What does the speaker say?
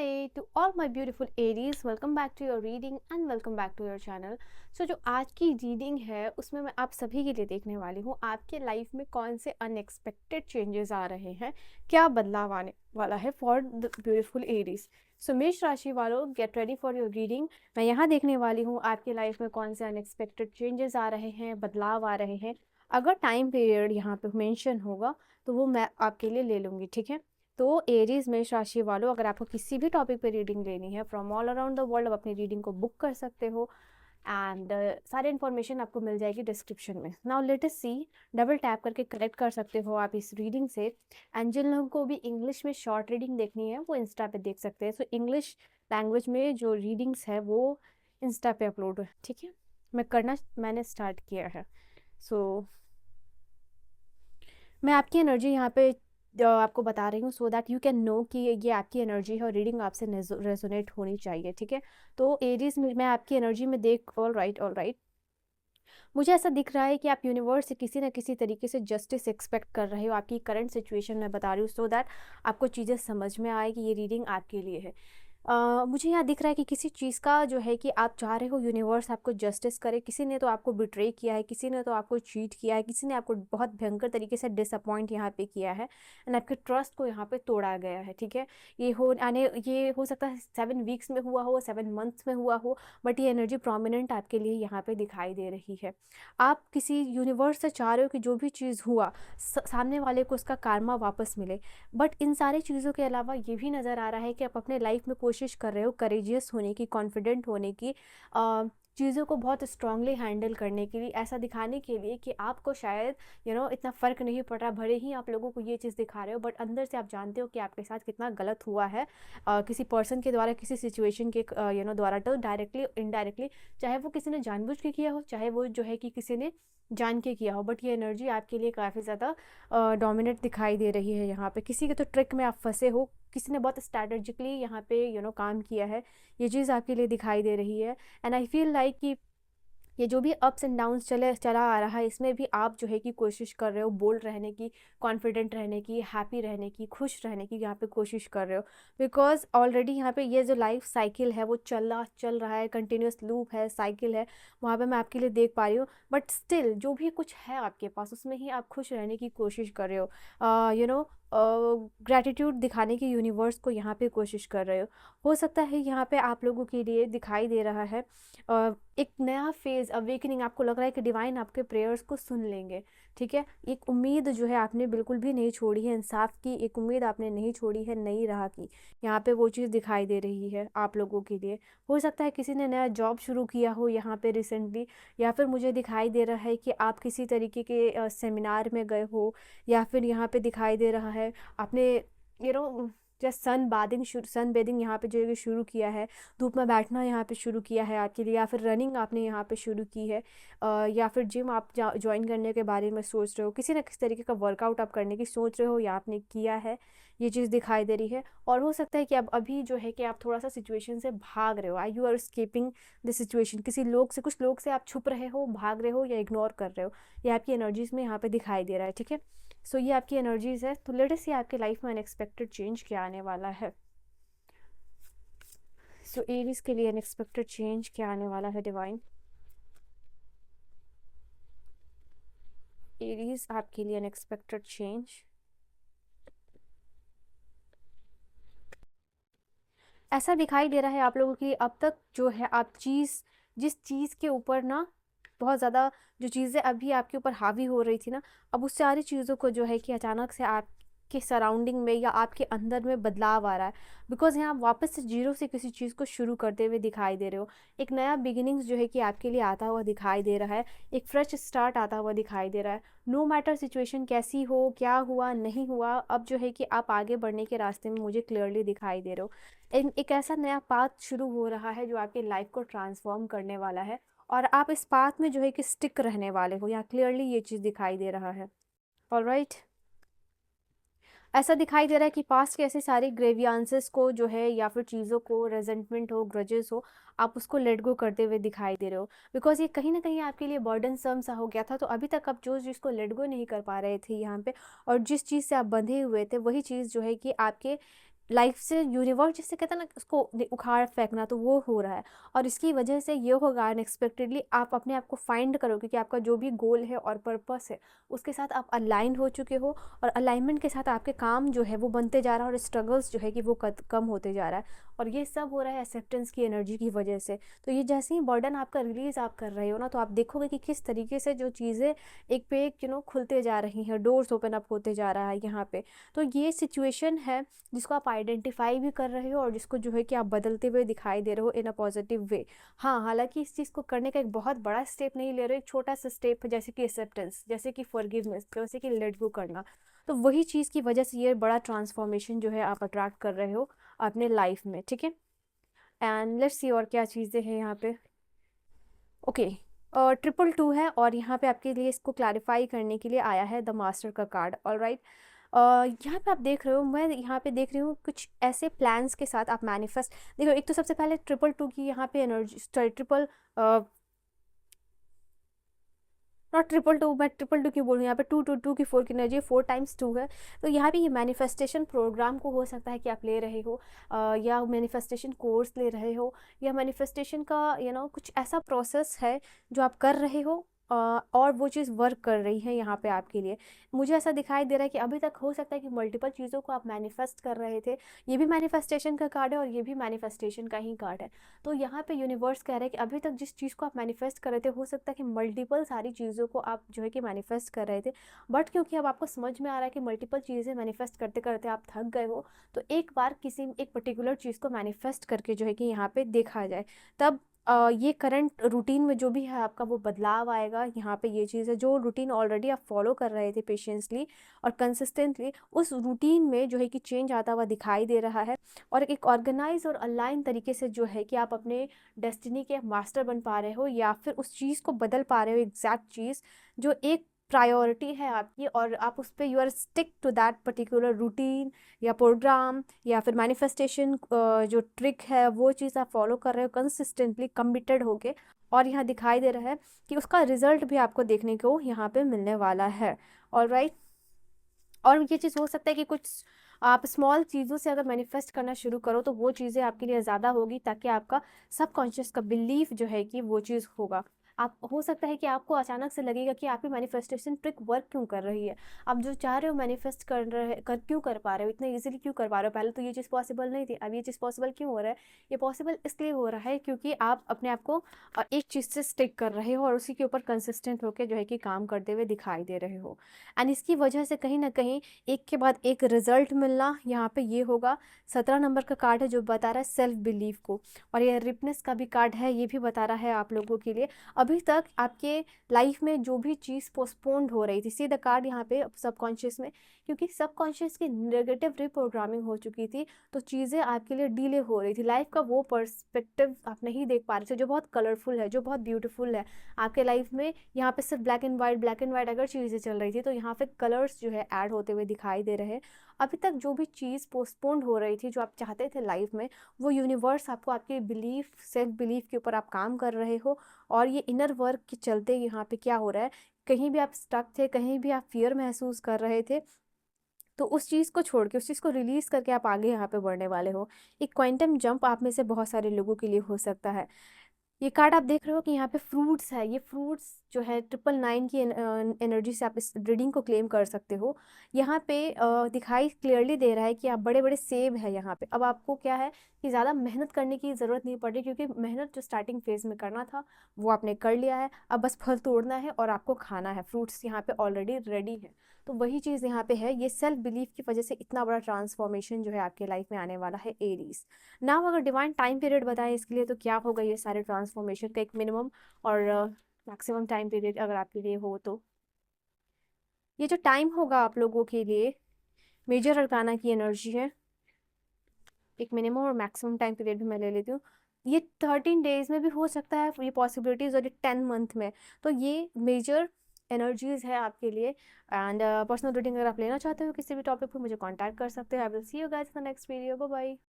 Hi to all my beautiful Aries, welcome back to your reading and welcome back to your channel. So जो आज की reading है उसमें मैं आप सभी के लिए देखने वाली हूँ आपके लाइफ में कौन से अनएक्सपेक्टेड चेंजेस आ रहे हैं, क्या बदलाव आने वाला है फॉर द ब्यूटीफुल एरीज. सो मेष राशि वालों, get ready for your reading. मैं यहाँ देखने वाली हूँ आपके लाइफ में कौन से अनएक्सपेक्टेड चेंजेस आ रहे हैं, बदलाव आ रहे हैं. अगर टाइम पीरियड यहाँ पे मेंशन होगा तो वो मैं आपके लिए ले लूँगी, ठीक है. तो एरीज मेष राशि वालों, अगर आपको किसी भी टॉपिक पे रीडिंग लेनी है from all around the world, आप अपनी रीडिंग को बुक कर सकते हो एंड सारी इन्फॉर्मेशन आपको मिल जाएगी डिस्क्रिप्शन में. नाउ लेट अस सी, डबल टैप करके कलेक्ट कर सकते हो आप इस रीडिंग से. एंड जिन लोगों को भी इंग्लिश में शॉर्ट रीडिंग देखनी है वो इंस्टा पे देख सकते हैं. सो इंग्लिश लैंग्वेज में जो रीडिंग्स है वो इंस्टा पे अपलोड है, ठीक है. मैंने स्टार्ट किया है. सो मैं आपकी एनर्जी यहाँ पे आपको बता रही हूँ so that you can know कि ये आपकी एनर्जी है और रीडिंग आपसे रेजोनेट होनी चाहिए, ठीक है. तो एरीज में मैं आपकी एनर्जी में देख ऑल राइट, मुझे ऐसा दिख रहा है कि आप यूनिवर्स से किसी न किसी तरीके से जस्टिस एक्सपेक्ट कर रहे हो. आपकी करंट सिचुएशन में बता रही हूँ सो दैट आपको चीज़ें समझ में आए कि ये रीडिंग आपके लिए है. मुझे यहाँ दिख रहा है कि किसी चीज़ का जो है कि आप चाह रहे हो यूनिवर्स आपको जस्टिस करे. किसी ने तो आपको बिट्रे किया है, किसी ने तो आपको चीट किया है, किसी ने आपको बहुत भयंकर तरीके से डिसअपॉइंट यहाँ पे किया है एंड आपके ट्रस्ट को यहाँ पे तोड़ा गया है, ठीक है. ये हो सकता है 7 वीक्स में हुआ हो, 7 मंथ्स में हुआ हो, बट ये एनर्जी प्रोमिनेंट आपके लिए यहाँ पे दिखाई दे रही है. आप किसी यूनिवर्स से चाह रहे हो कि जो भी चीज़ हुआ सामने वाले को उसका कार्मा वापस मिले. बट इन सारी चीज़ों के अलावा ये भी नज़र आ रहा है कि आप अपने लाइफ में कोशिश कर रहे हो करेजियस होने की, कॉन्फिडेंट होने की, चीज़ों को बहुत स्ट्रांगली हैंडल करने के लिए, ऐसा दिखाने के लिए कि आपको शायद इतना फ़र्क नहीं पड़ रहा. भले ही आप लोगों को ये चीज़ दिखा रहे हो बट अंदर से आप जानते हो कि आपके साथ कितना गलत हुआ है किसी पर्सन के द्वारा, किसी सिचुएशन के द्वारा, तो डायरेक्टली इनडायरेक्टली, चाहे वो किसी ने जानबूझ के किया हो, चाहे वो जो है कि किसी ने जान के किया हो. बट ये एनर्जी आपके लिए काफ़ी ज़्यादा डोमिनेट दिखाई दे रही है. यहाँ पे किसी के तो ट्रिक में आप फंसे हो, किसी ने बहुत स्ट्रैटेजिकली यहाँ पे काम किया है. ये चीज़ आपके लिए दिखाई दे रही है. एंड आई फील लाइक कि ये जो भी अप्स एंड डाउन्स चला आ रहा है इसमें भी आप जो है कि कोशिश कर रहे हो बोल्ड रहने की, कॉन्फिडेंट रहने की, हैप्पी रहने की, खुश रहने की यहाँ पे कोशिश कर रहे हो. बिकॉज ऑलरेडी यहाँ पे ये जो लाइफ साइकिल है वो चल रहा है, कंटिन्यूस लूप है, साइकिल है, वहाँ पे मैं आपके लिए देख पा रही हूँ. बट स्टिल जो भी कुछ है आपके पास उसमें ही आप खुश रहने की कोशिश कर रहे हो. ग्रैटिट्यूड दिखाने की यूनिवर्स को यहाँ पे कोशिश कर रहे हो सकता है यहाँ पे आप लोगों के लिए दिखाई दे रहा है एक नया फेज़ अवेकनिंग. आपको लग रहा है कि डिवाइन आपके प्रेयर्स को सुन लेंगे, ठीक है. एक उम्मीद जो है आपने बिल्कुल भी नहीं छोड़ी है, इंसाफ की एक उम्मीद आपने नहीं छोड़ी है, नई राह की. यहाँ पे वो चीज़ दिखाई दे रही है आप लोगों के लिए. हो सकता है किसी ने नया जॉब शुरू किया हो यहाँ पे रिसेंटली, या फिर मुझे दिखाई दे रहा है कि आप किसी तरीके के सेमिनार में गए हो, या फिर यहाँ पे दिखाई दे रहा है आपने जैसे सन बेदिंग यहाँ पे जो है शुरू किया है, धूप में बैठना यहाँ पे शुरू किया है आपके लिए, या फिर रनिंग आपने यहाँ पे शुरू की है, या फिर जिम आप ज्वाइन करने के बारे में सोच रहे हो, किसी न किसी तरीके का वर्कआउट आप करने की सोच रहे हो या आपने किया है, ये चीज़ दिखाई दे रही है. और हो सकता है कि अब अभी जो है कि आप थोड़ा सा सिचुएशन से भाग रहे हो, you are escaping the situation. कुछ लोग से आप छुप रहे हो, भाग रहे हो या इग्नोर कर रहे हो. ये आपकी एनर्जीज में यहाँ पे दिखाई दे रहा है, ठीक है. सो ये आपकी एनर्जीज है. तो लेट अस सी आपके लाइफ में अनएक्सपेक्टेड चेंज क्या आने वाला है. सो एरीज के लिए अनएक्सपेक्टेड चेंज क्या आने वाला है डिवाइन. एरीज आपके लिए अनएक्सपेक्टेड चेंज. ऐसा दिखाई दे रहा है आप लोगों की अब तक जो है आप जिस चीज़ के ऊपर ना बहुत ज़्यादा जो चीज़ें अभी आपके ऊपर हावी हो रही थी ना, अब उस सारी चीज़ों को जो है कि अचानक से आपके सराउंडिंग में या आपके अंदर में बदलाव आ रहा है. बिकॉज यहाँ आप वापस से जीरो से किसी चीज़ को शुरू करते हुए दिखाई दे रहे हो. एक नया बिगिनिंग्स जो है कि आपके लिए आता हुआ दिखाई दे रहा है, एक फ्रेश स्टार्ट आता हुआ दिखाई दे रहा है. नो मैटर सिचुएशन कैसी हो, क्या हुआ नहीं हुआ, अब जो है कि आप आगे बढ़ने के रास्ते में मुझे क्लियरली दिखाई दे रहे हो. एक ऐसा नया पाथ शुरू हो रहा है जो आपकी लाइफ को ट्रांसफॉर्म करने वाला है, और आप इस पाथ में जो है कि स्टिक रहने वाले हो. यहाँ क्लियरली ये चीज़ दिखाई दे रहा है. ऑलराइट, ऐसा दिखाई दे रहा है कि पास्ट के ऐसे सारे ग्रेवियांसेस को जो है, या फिर चीज़ों को, रेजेंटमेंट हो, ग्रजेस हो, आप उसको लेट गो करते हुए दिखाई दे रहे हो. बिकॉज ये कहीं ना कहीं आपके लिए बर्डन सम सा हो गया था. तो अभी तक आप जो चीज़ को लेट गो नहीं कर पा रहे थे यहाँ पे, और जिस चीज़ से आप बंधे हुए थे वही चीज़ जो है कि आपके लाइफ से यूनिवर्स जिसे कहते हैं ना उसको उखाड़ फेंकना, तो वो हो रहा है। और इसकी वजह से ये होगा अनएक्सपेक्टेडली आप अपने आप को फाइंड करोगे कि आपका जो भी गोल है और पर्पस है उसके साथ आप अलाइन हो चुके हो, और अलाइनमेंट के साथ आपके काम जो है वो बनते जा रहा है, और स्ट्रगल्स जो है कि वो कम होते जा रहा है। और ये सब हो रहा है एक्सेप्टेंस की एनर्जी की वजह से। तो ये जैसे ही बर्डन आपका रिलीज आप कर रहे हो ना, तो आप देखोगे कि किस तरीके से जो चीज़ें एक पे एक खुलते जा रही हैं, डोर्स ओपन अप होते जा रहा है यहाँ पे। तो ये सिचुएशन है जिसको आप आइडेंटिफाई भी कर रहे हो, और जिसको जो है कि आप बदलते हुए दिखाई दे रहे हो इन अ पॉजिटिव वे। हाँ, हालांकि इस चीज़ को करने का एक बहुत बड़ा स्टेप नहीं ले रहे हो, एक छोटा सा स्टेप है, जैसे कि एक्सेप्टेंस, जैसे कि फॉरगिवनेस, जैसे कि लेट गो करना। तो वही चीज़ की वजह से ये बड़ा ट्रांसफॉर्मेशन जो है आप अट्रैक्ट कर रहे हो अपने लाइफ में, ठीक है। एंड लेट्स सी और क्या चीज़ें हैं यहाँ पे। ओके, 222 है, और यहाँ पे आपके लिए इसको क्लैरिफाई करने के लिए आया है द मास्टर का कार्ड। ऑल राइट, यहाँ पे आप देख रहे हो, मैं यहाँ पे देख रही हूँ कुछ ऐसे प्लान्स के साथ आप मैनिफेस्ट। देखो, एक तो सबसे पहले 222 की यहाँ पे एनर्जी, ट्रिपल नॉट 222, मैं 222 की बोल रही हूँ, यहाँ पे 222 की 4 की एनर्जी, 4 × 2 है। तो यहाँ पे ये मैनिफेस्टेशन प्रोग्राम को हो सकता है कि आप ले रहे हो, या मैनिफेस्टेशन कोर्स ले रहे हो, या मैनिफेस्टेशन का कुछ ऐसा प्रोसेस है जो आप कर रहे हो, और वो चीज़ वर्क कर रही है यहाँ पे आपके लिए। मुझे ऐसा दिखाई दे रहा है कि अभी तक हो सकता है कि मल्टीपल चीज़ों को आप मैनिफेस्ट कर रहे थे। ये भी मैनिफेस्टेशन का कार्ड है, और ये भी मैनिफेस्टेशन का ही कार्ड है। तो यहाँ पे यूनिवर्स कह रहे हैं कि अभी तक जिस चीज़ को आप मैनिफेस्ट कर रहे थे, हो सकता है कि मल्टीपल सारी चीज़ों को आप जो है कि मैनिफेस्ट कर रहे थे, बट क्योंकि अब आपको समझ में आ रहा है कि मल्टीपल चीज़ें मैनिफेस्ट करते करते आप थक गए हो, तो एक बार किसी एक पर्टिकुलर चीज़ को मैनिफेस्ट करके जो है कि यहाँ पे देखा जाए, तब ये करंट रूटीन में जो भी है आपका वो बदलाव आएगा। यहाँ पे ये चीज़ है, जो रूटीन ऑलरेडी आप फॉलो कर रहे थे पेशेंसली और कंसिस्टेंटली, उस रूटीन में जो है कि चेंज आता हुआ दिखाई दे रहा है, और एक ऑर्गेनाइज और अलाइन तरीके से जो है कि आप अपने डेस्टिनी के मास्टर बन पा रहे हो, या फिर उस चीज़ को बदल पा रहे हो, एग्जैक्ट चीज़ जो एक प्रायोरिटी है आपकी, और आप उस पर you are stick to that particular routine या प्रोग्राम, या फिर मैनिफेस्टेशन जो ट्रिक है वो चीज़ आप फॉलो कर रहे हो कंसिस्टेंटली, कमिटेड होके। और यहाँ दिखाई दे रहा है कि उसका रिजल्ट भी आपको देखने को यहाँ पे मिलने वाला है। ऑल राइट, और ये चीज़ हो सकता है कि कुछ आप स्मॉल चीज़ों से अगर मैनिफेस्ट करना शुरू करो, तो वो चीज़ें आपके लिए ज़्यादा होगी, ताकि आपका सबकॉन्शियस का बिलीफ जो है कि वो चीज़ होगा। आप हो सकता है कि आपको अचानक से लगेगा कि आपकी मैनिफेस्टेशन ट्रिक वर्क क्यों कर रही है। आप जो चाह रहे हो मैनिफेस्ट कर रहे क्यों कर पा रहे हो, इतने इजीली क्यों कर पा रहे हो। पहले तो ये चीज़ पॉसिबल नहीं थी, अब ये चीज़ पॉसिबल क्यों हो रहा है। ये पॉसिबल इसलिए हो रहा है क्योंकि आप अपने आप को एक चीज़ से स्टिक कर रहे हो, और उसी के ऊपर कंसिस्टेंट होकर जो है कि काम करते हुए दिखाई दे रहे हो। एंड इसकी वजह से कहीं ना कहीं एक के बाद एक रिजल्ट मिलना यहाँ पे ये होगा। 17 नंबर का कार्ड है जो बता रहा है सेल्फ बिलीफ को, और ये रिपनेस का भी कार्ड है, ये भी बता रहा है आप लोगों के लिए अभी तक आपके लाइफ में जो भी चीज़ पोस्टपोन्ड हो रही थी। सी द कार्ड यहाँ पे सबकॉन्शियस में, क्योंकि सबकॉन्शियस की नेगेटिव रिप्रोग्रामिंग हो चुकी थी, तो चीज़ें आपके लिए डिले हो रही थी। लाइफ का वो पर्सपेक्टिव आप नहीं देख पा रहे थे जो बहुत कलरफुल है, जो बहुत ब्यूटीफुल है आपके लाइफ में। यहाँ पे सिर्फ ब्लैक एंड वाइट अगर चीज़ें चल रही थी, तो यहाँ पे कलर्स जो है ऐड होते हुए दिखाई दे रहे हैं। अभी तक जो भी चीज़ पोस्टपोन्ड हो रही थी, जो आप चाहते थे लाइफ में, वो यूनिवर्स आपको आपके बिलीफ, सेल्फ बिलीफ के ऊपर आप काम कर रहे हो। और ये इनर वर्क के चलते यहाँ पे क्या हो रहा है, कहीं भी आप स्टक थे, कहीं भी आप फियर महसूस कर रहे थे, तो उस चीज़ को छोड़ के, उस चीज़ को रिलीज़ करके आप आगे यहाँ पे बढ़ने वाले हो। एक क्वांटम जंप आप में से बहुत सारे लोगों के लिए हो सकता है। ये कार्ड आप देख रहे हो कि यहाँ पे फ्रूट्स है, ये फ्रूट्स जो है 999 की एनर्जी से आप इस रीडिंग को क्लेम कर सकते हो। यहाँ पे दिखाई क्लियरली दे रहा है कि आप बड़े बड़े सेब है यहाँ पे। अब आपको क्या है कि ज़्यादा मेहनत करने की ज़रूरत नहीं पड़ रही, क्योंकि मेहनत जो स्टार्टिंग फेज में करना था वो आपने कर लिया है। अब बस फल तोड़ना है और आपको खाना है, फ्रूट्स यहाँ पे ऑलरेडी रेडी है। तो वही चीज़ यहाँ पे है, ये सेल्फ बिलीफ की वजह से इतना बड़ा ट्रांसफॉर्मेशन जो है आपके लाइफ में आने वाला है एरीज। ना अगर डिवाइन टाइम पीरियड बताएं इसके लिए, तो क्या होगा ये सारे ट्रांसफॉर्मेशन का एक मिनिमम और मैक्सिमम टाइम पीरियड अगर आपके लिए हो, तो ये जो टाइम होगा आप लोगों के लिए मेजर अरकाना की एनर्जी है। एक मिनिमम और मैक्सिमम टाइम पीरियड भी मैं ले लेती हूँ। ये 13 डेज में भी हो सकता है ये पॉसिबिलिटीज, और ये 10 मंथ में। तो ये मेजर एनर्जीज है आपके लिए। एंड पर्सनल रीडिंग अगर आप लेना चाहते हो किसी भी टॉपिक पर, मुझे कॉन्टैक्ट कर सकते हो। I will see you guys in the next video. Bye bye.